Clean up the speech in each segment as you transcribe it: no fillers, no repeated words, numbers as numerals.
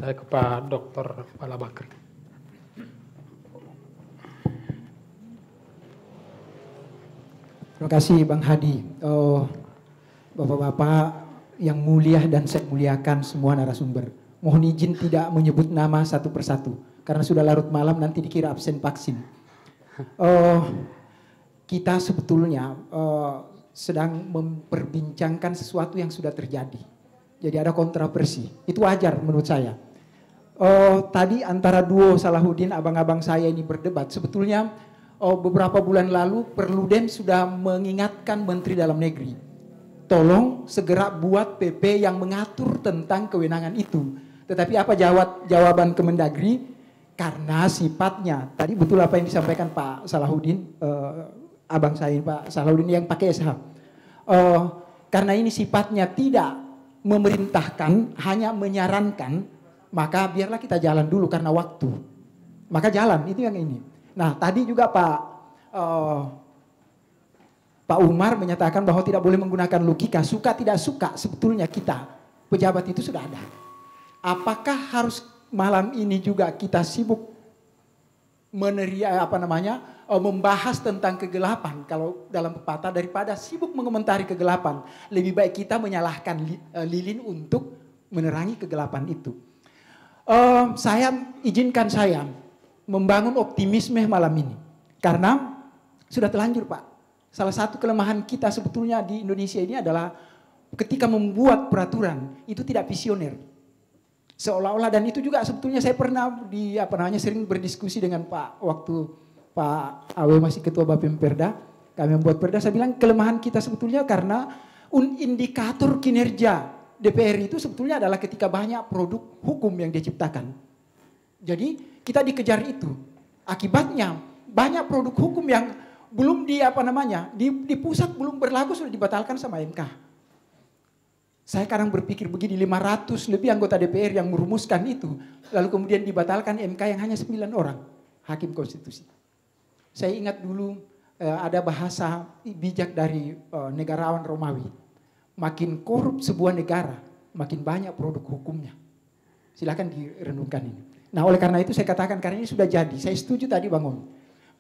Saya ke Pak Dr. Pala Bakri. Terima kasih Bang Hadi. Bapak-bapak yang mulia dan saya muliakan semua narasumber. Mohon izin tidak menyebut nama satu persatu karena sudah larut malam nanti dikira absen vaksin. Kita sebetulnya sedang memperbincangkan sesuatu yang sudah terjadi. Jadi ada kontroversi. Itu wajar menurut saya. Tadi antara duo Salahuddin, abang-abang saya ini berdebat. Sebetulnya beberapa bulan lalu Perludem sudah mengingatkan Menteri Dalam Negeri, tolong segera buat PP yang mengatur tentang kewenangan itu. Tetapi apa jawaban Kemendagri? Karena sifatnya, tadi betul apa yang disampaikan Pak Salahuddin, abang saya Pak Salahuddin yang pakai SH. Karena ini sifatnya tidak memerintahkan, hanya menyarankan, maka biarlah kita jalan dulu karena waktu. Maka jalan, itu yang ini. Nah tadi juga Pak Umar menyatakan bahwa tidak boleh menggunakan logika, suka tidak suka sebetulnya kita pejabat itu sudah ada. Apakah harus malam ini juga kita sibuk membahas tentang kegelapan? Kalau dalam pepatah, daripada sibuk mengomentari kegelapan, lebih baik kita menyalahkan lilin untuk menerangi kegelapan itu. Izinkan saya membangun optimisme malam ini. Karena sudah terlanjur Pak. Salah satu kelemahan kita sebetulnya di Indonesia ini adalah ketika membuat peraturan itu tidak visioner. Seolah-olah, dan itu juga sebetulnya saya pernah sering berdiskusi dengan waktu Pak Awe masih ketua Bapemperda, kami membuat perda, saya bilang kelemahan kita sebetulnya karena indikator kinerja DPR itu sebetulnya adalah ketika banyak produk hukum yang diciptakan. Jadi kita dikejar itu. Akibatnya banyak produk hukum yang belum di pusat belum berlaku sudah dibatalkan sama MK. Saya kadang berpikir begini, 500 lebih anggota DPR yang merumuskan itu, lalu kemudian dibatalkan MK yang hanya 9 orang hakim konstitusi. Saya ingat dulu ada bahasa bijak dari negarawan Romawi. Makin korup sebuah negara, makin banyak produk hukumnya. Silakan direnungkan ini. Nah oleh karena itu saya katakan, karena ini sudah jadi, saya setuju tadi Bang Om,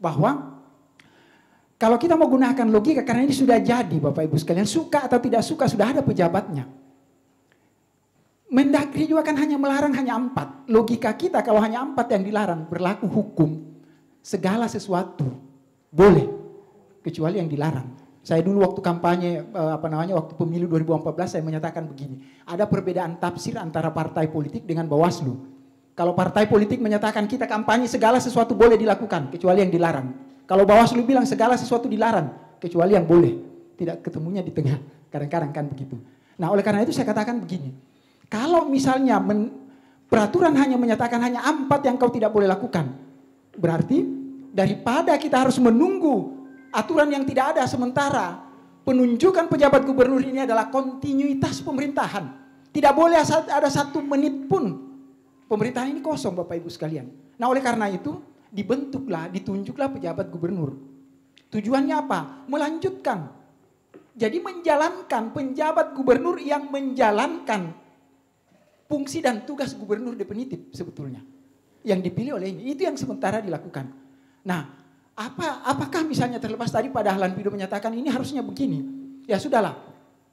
bahwa kalau kita mau gunakan logika, karena ini sudah jadi Bapak Ibu sekalian, suka atau tidak suka sudah ada pejabatnya. Mendagri juga kan hanya melarang hanya 4. Logika kita kalau hanya 4 yang dilarang, berlaku hukum, segala sesuatu boleh, kecuali yang dilarang. Saya dulu waktu kampanye, waktu pemilu 2014 saya menyatakan begini, ada perbedaan tafsir antara partai politik dengan Bawaslu. Kalau partai politik menyatakan kita kampanye segala sesuatu boleh dilakukan, kecuali yang dilarang. Kalau Bawaslu bilang segala sesuatu dilarang, kecuali yang boleh. Tidak ketemunya di tengah, kadang-kadang kan begitu. Nah oleh karena itu saya katakan begini, kalau misalnya peraturan hanya menyatakan hanya 4 yang kau tidak boleh lakukan, berarti daripada kita harus menunggu aturan yang tidak ada, sementara penunjukan pejabat gubernur ini adalah kontinuitas pemerintahan. Tidak boleh ada 1 menit pun pemerintahan ini kosong Bapak Ibu sekalian. Nah oleh karena itu ditunjuklah pejabat gubernur. Tujuannya apa? Melanjutkan. Jadi menjalankan, penjabat gubernur yang menjalankan fungsi dan tugas gubernur definitif sebetulnya. Yang dipilih oleh ini, itu yang sementara dilakukan. Nah, apakah misalnya terlepas tadi Pak Dahlan Pido menyatakan ini harusnya begini. Ya sudahlah,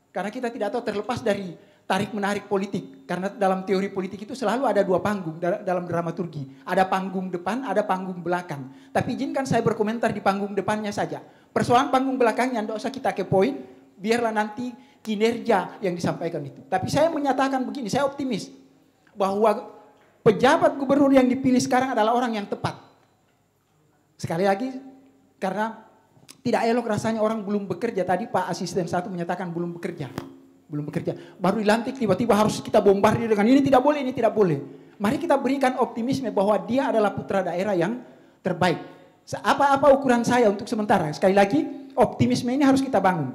karena kita tidak tahu, terlepas dari tarik-menarik politik. Karena dalam teori politik itu selalu ada 2 panggung dalam dramaturgi. Ada panggung depan, ada panggung belakang. Tapi izinkan saya berkomentar di panggung depannya saja. Persoalan panggung belakangnya tidak usah kita kepoin, biarlah nanti kinerja yang disampaikan itu. Tapi saya menyatakan begini, saya optimis bahwa pejabat gubernur yang dipilih sekarang adalah orang yang tepat. Sekali lagi, karena tidak elok rasanya orang belum bekerja. Tadi Pak Asisten 1 menyatakan belum bekerja. Baru dilantik tiba-tiba harus kita bombardir dengan ini tidak boleh, ini tidak boleh. Mari kita berikan optimisme bahwa dia adalah putra daerah yang terbaik. Apa ukuran saya untuk sementara? Sekali lagi, optimisme ini harus kita bangun.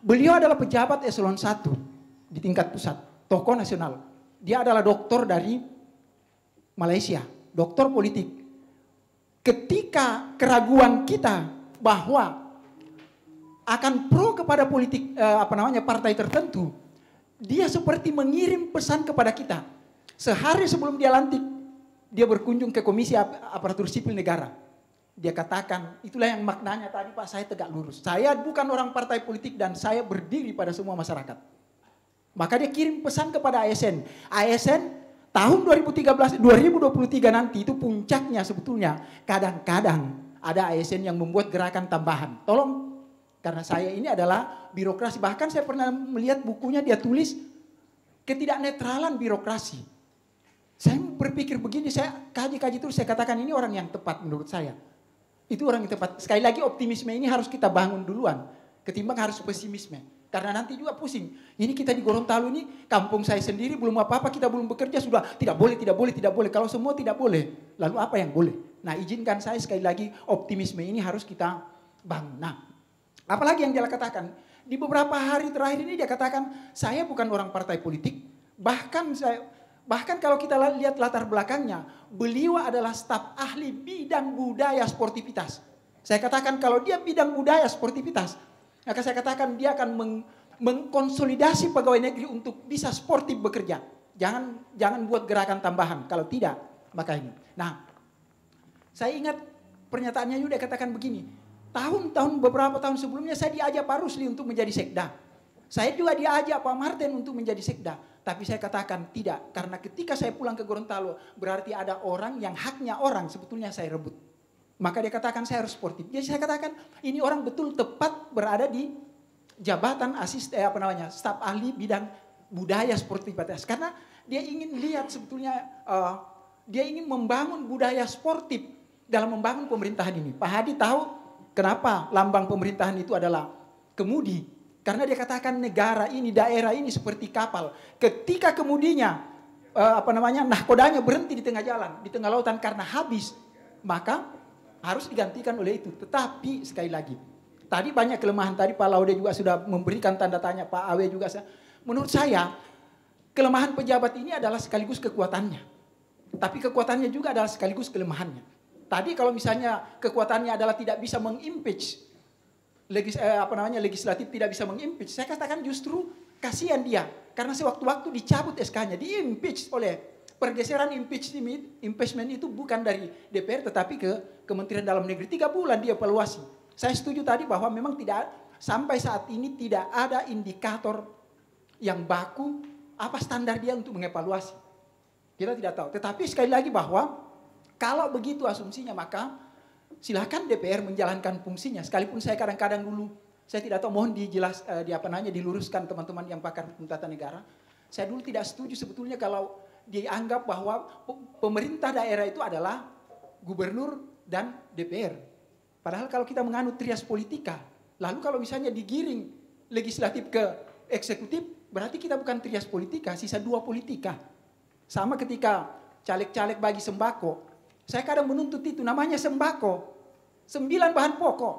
Beliau adalah pejabat eselon 1 di tingkat pusat, tokoh nasional. Dia adalah doktor dari Malaysia, doktor politik. Ketika keraguan kita bahwa akan pro kepada politik partai tertentu, dia seperti mengirim pesan kepada kita. Sehari sebelum dia lantik, dia berkunjung ke Komisi Aparatur Sipil Negara. Dia katakan, itulah yang maknanya tadi Pak, saya tegak lurus. Saya bukan orang partai politik dan saya berdiri pada semua masyarakat. Maka dia kirim pesan kepada ASN. ASN tahun 2023 nanti itu puncaknya sebetulnya. Kadang-kadang ada ASN yang membuat gerakan tambahan. Tolong, karena saya ini adalah birokrasi. Bahkan saya pernah melihat bukunya, dia tulis ketidaknetralan birokrasi. Saya berpikir begini, saya kaji-kaji terus, saya katakan ini orang yang tepat menurut saya. Itu orang yang tepat. Sekali lagi optimisme ini harus kita bangun duluan. Ketimbang harus pesimisme. Karena nanti juga pusing. Ini kita di Gorontalo ini, kampung saya sendiri belum apa-apa, kita belum bekerja sudah tidak boleh, tidak boleh, tidak boleh. Kalau semua tidak boleh, lalu apa yang boleh? Nah, izinkan saya sekali lagi optimisme ini harus kita bangun. Nah, apalagi yang dia katakan? Di beberapa hari terakhir ini dia katakan, saya bukan orang partai politik. Bahkan kalau kita lihat latar belakangnya, beliau adalah staf ahli bidang budaya sportivitas. Saya katakan kalau dia bidang budaya sportivitas, maka saya katakan dia akan mengkonsolidasi pegawai negeri untuk bisa sportif bekerja. Jangan buat gerakan tambahan. Kalau tidak, maka ini. Nah, saya ingat pernyataannya juga katakan begini. Beberapa tahun sebelumnya saya diajak Pak Rusli untuk menjadi sekda. Saya juga diajak Pak Martin untuk menjadi sekda. Tapi saya katakan tidak. Karena ketika saya pulang ke Gorontalo, berarti ada orang yang haknya orang sebetulnya saya rebut. Maka dia katakan saya harus sportif. Jadi saya katakan ini orang betul tepat berada di jabatan staf ahli bidang budaya sportivitas. Karena dia ingin lihat sebetulnya, dia ingin membangun budaya sportif dalam membangun pemerintahan ini. Pak Hadi tahu kenapa lambang pemerintahan itu adalah kemudi. Karena dia katakan negara ini, daerah ini seperti kapal. Ketika kemudinya, nahkodanya berhenti di tengah jalan, di tengah lautan karena habis, maka harus digantikan oleh itu. Tetapi sekali lagi, tadi banyak kelemahan. Tadi Pak Laude juga sudah memberikan tanda tanya, Pak Awe juga. Menurut saya, kelemahan pejabat ini adalah sekaligus kekuatannya. Tapi kekuatannya juga adalah sekaligus kelemahannya. Tadi kalau misalnya kekuatannya adalah tidak bisa mengimpeach, legislatif tidak bisa mengimpeach. Saya katakan justru kasihan dia. Karena sewaktu-waktu dicabut SK-nya, diimpeach oleh pergeseran impeachment itu bukan dari DPR tetapi ke Kementerian Dalam Negeri. 3 bulan dia evaluasi. Saya setuju tadi bahwa memang sampai saat ini tidak ada indikator yang baku apa standar dia untuk mengevaluasi. Kita tidak tahu. Tetapi sekali lagi bahwa kalau begitu asumsinya maka silakan DPR menjalankan fungsinya. Sekalipun saya kadang-kadang dulu, saya tidak tahu, mohon diluruskan teman-teman yang pakar hukum tata negara. Saya dulu tidak setuju sebetulnya kalau dianggap bahwa pemerintah daerah itu adalah gubernur dan DPR. Padahal kalau kita menganut trias politika, lalu kalau misalnya digiring legislatif ke eksekutif, berarti kita bukan trias politika, sisa 2 politika. Sama ketika caleg-caleg bagi sembako, saya kadang menuntut itu, namanya sembako. 9 bahan pokok.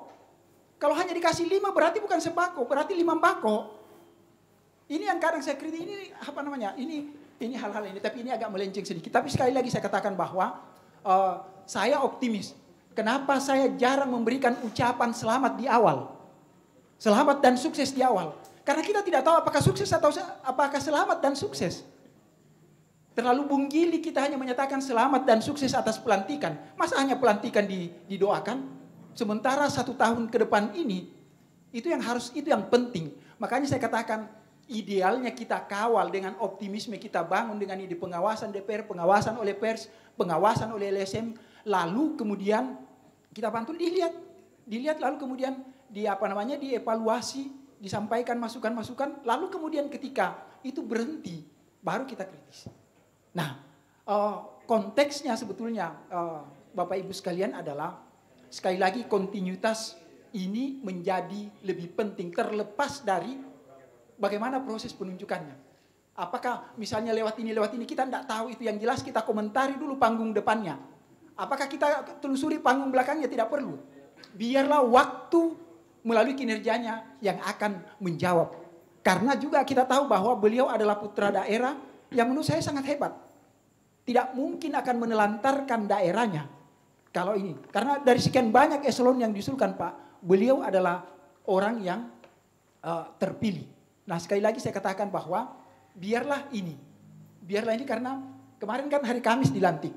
Kalau hanya dikasih 5 berarti bukan sembako, berarti 5 mbako. Ini yang kadang saya kritik, ini hal-hal ini, tapi ini agak melenceng sedikit. Tapi sekali lagi saya katakan bahwa saya optimis. Kenapa saya jarang memberikan ucapan selamat di awal? Selamat dan sukses di awal. Karena kita tidak tahu apakah sukses atau apakah selamat dan sukses. Terlalu bunggili kita hanya menyatakan selamat dan sukses atas pelantikan. Masa hanya pelantikan didoakan? Sementara 1 tahun ke depan ini, itu yang penting. Makanya saya katakan, idealnya kita kawal dengan optimisme, kita bangun dengan ide pengawasan DPR, pengawasan oleh pers, pengawasan oleh LSM, lalu kemudian kita bantu dilihat lalu kemudian dievaluasi, disampaikan masukan-masukan, lalu kemudian ketika itu berhenti, baru kita kritis. Nah, konteksnya sebetulnya Bapak Ibu sekalian adalah sekali lagi kontinuitas ini menjadi lebih penting terlepas dari bagaimana proses penunjukannya. Apakah misalnya lewat ini kita tidak tahu itu, yang jelas kita komentari dulu panggung depannya. Apakah kita telusuri panggung belakangnya, tidak perlu. Biarlah waktu melalui kinerjanya yang akan menjawab. Karena juga kita tahu bahwa beliau adalah putra daerah yang menurut saya sangat hebat. Tidak mungkin akan menelantarkan daerahnya kalau ini. Karena dari sekian banyak eselon yang diusulkan Pak, beliau adalah orang yang terpilih. Nah sekali lagi saya katakan bahwa biarlah ini karena Kemarin kan hari Kamis dilantik.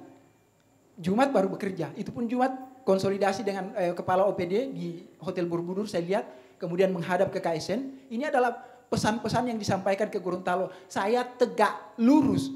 Jumat baru bekerja. Itu pun Jumat konsolidasi dengan kepala OPD di Hotel Borobudur saya lihat. Kemudian menghadap ke KSN. Ini adalah pesan-pesan yang disampaikan ke Gorontalo. Saya tegak lurus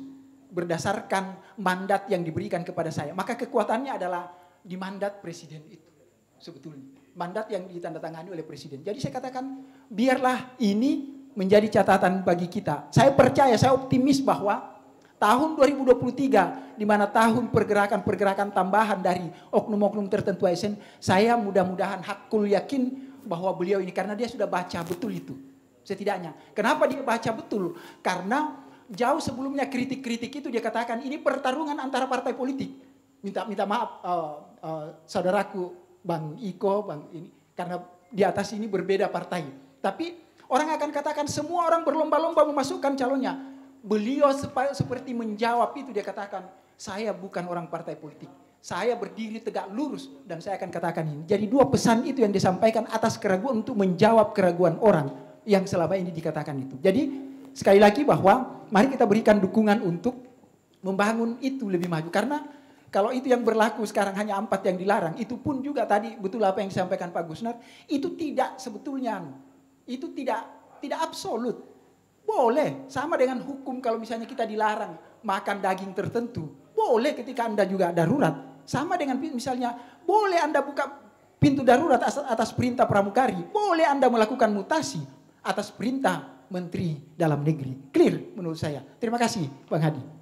berdasarkan mandat yang diberikan kepada saya. Maka kekuatannya adalah di mandat presiden itu. Sebetulnya. Mandat yang ditandatangani oleh presiden. Jadi saya katakan biarlah ini menjadi catatan bagi kita. Saya percaya, saya optimis bahwa tahun 2023, di mana tahun pergerakan-pergerakan tambahan dari oknum-oknum tertentu ASN, saya mudah-mudahan hakul yakin bahwa beliau ini, karena dia sudah baca betul itu, setidaknya. Kenapa dia baca betul? Karena jauh sebelumnya kritik-kritik itu dia katakan, ini pertarungan antara partai politik. Minta maaf saudaraku Bang Iko, Bang ini, karena di atas ini berbeda partai. Tapi orang akan katakan semua orang berlomba-lomba memasukkan calonnya. Beliau seperti menjawab itu, dia katakan, saya bukan orang partai politik. Saya berdiri tegak lurus dan saya akan katakan ini. Jadi dua pesan itu yang disampaikan atas keraguan untuk menjawab keraguan orang yang selama ini dikatakan itu. Jadi sekali lagi bahwa mari kita berikan dukungan untuk membangun itu lebih maju. Karena kalau itu yang berlaku sekarang hanya 4 yang dilarang, itu pun juga tadi betul apa yang disampaikan Pak Gusnar, itu tidak sebetulnya, itu tidak absolut. Boleh, sama dengan hukum kalau misalnya kita dilarang makan daging tertentu. Boleh ketika Anda juga darurat. Sama dengan misalnya, boleh Anda buka pintu darurat atas perintah pramugari. Boleh Anda melakukan mutasi atas perintah Menteri Dalam Negeri. Clear menurut saya. Terima kasih Bang Hadi.